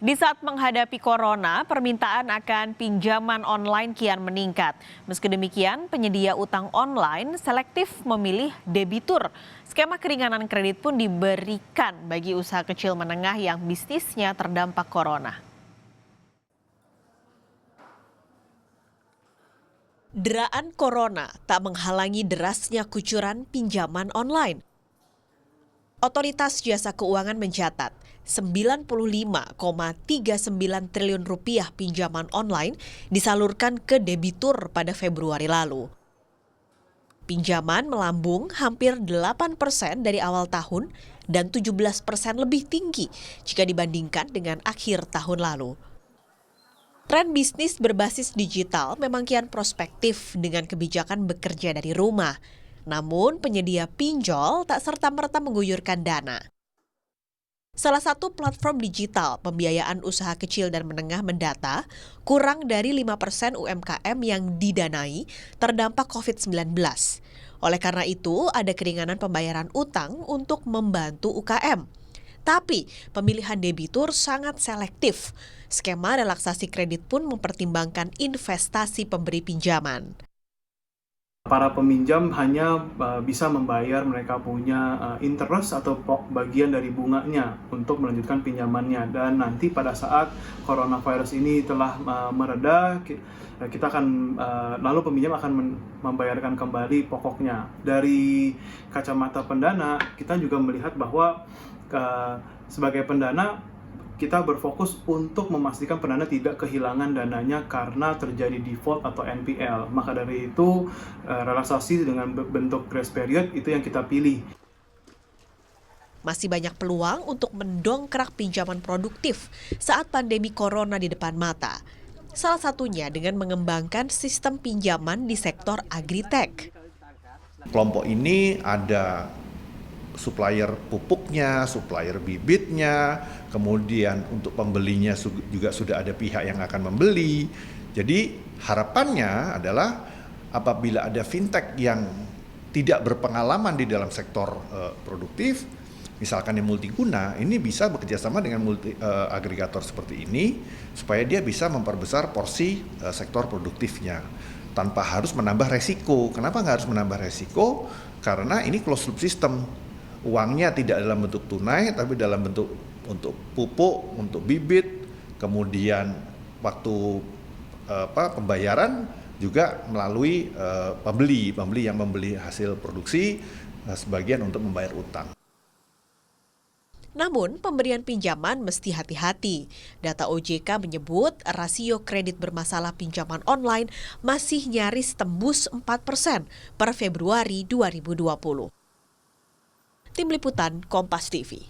Di saat menghadapi corona, permintaan akan pinjaman online kian meningkat. Meski demikian, penyedia utang online selektif memilih debitur. Skema keringanan kredit pun diberikan bagi usaha kecil menengah yang bisnisnya terdampak corona. Deraan corona tak menghalangi derasnya kucuran pinjaman online. Otoritas Jasa Keuangan mencatat 95,39 triliun rupiah pinjaman online disalurkan ke debitur pada Februari lalu. Pinjaman melambung hampir 8% dari awal tahun dan 17% lebih tinggi jika dibandingkan dengan akhir tahun lalu. Tren bisnis berbasis digital memang kian prospektif dengan kebijakan bekerja dari rumah. Namun penyedia pinjol tak serta-merta mengguyurkan dana. Salah satu platform digital pembiayaan usaha kecil dan menengah mendata, kurang dari 5% UMKM yang didanai terdampak COVID-19. Oleh karena itu, ada keringanan pembayaran utang untuk membantu UKM. Tapi pemilihan debitur sangat selektif. Skema relaksasi kredit pun mempertimbangkan investasi pemberi pinjaman. Para peminjam hanya bisa membayar mereka punya interest atau bagian dari bunganya untuk melanjutkan pinjamannya, dan nanti pada saat coronavirus ini telah mereda, kita akan lalu peminjam akan membayarkan kembali pokoknya. Dari kacamata pendana, kita juga melihat bahwa sebagai pendana kita berfokus untuk memastikan pendana tidak kehilangan dananya karena terjadi default atau NPL. Maka dari itu, relaksasi dengan bentuk grace period itu yang kita pilih. Masih banyak peluang untuk mendongkrak pinjaman produktif saat pandemi corona di depan mata. Salah satunya dengan mengembangkan sistem pinjaman di sektor agritech. Kelompok ini ada supplier pupuknya, supplier bibitnya, kemudian untuk pembelinya juga sudah ada pihak yang akan membeli. Jadi harapannya adalah apabila ada fintech yang tidak berpengalaman di dalam sektor produktif, misalkan yang multiguna, ini bisa bekerjasama dengan agregator seperti ini supaya dia bisa memperbesar porsi sektor produktifnya tanpa harus menambah resiko. Kenapa nggak harus menambah resiko? Karena ini closed loop system. Uangnya tidak dalam bentuk tunai, tapi dalam bentuk untuk pupuk, untuk bibit, kemudian waktu pembayaran juga melalui pembeli yang membeli hasil produksi, sebagian untuk membayar utang. Namun, pemberian pinjaman mesti hati-hati. Data OJK menyebut rasio kredit bermasalah pinjaman online masih nyaris tembus 4% per Februari 2020. Tim Liputan Kompas TV.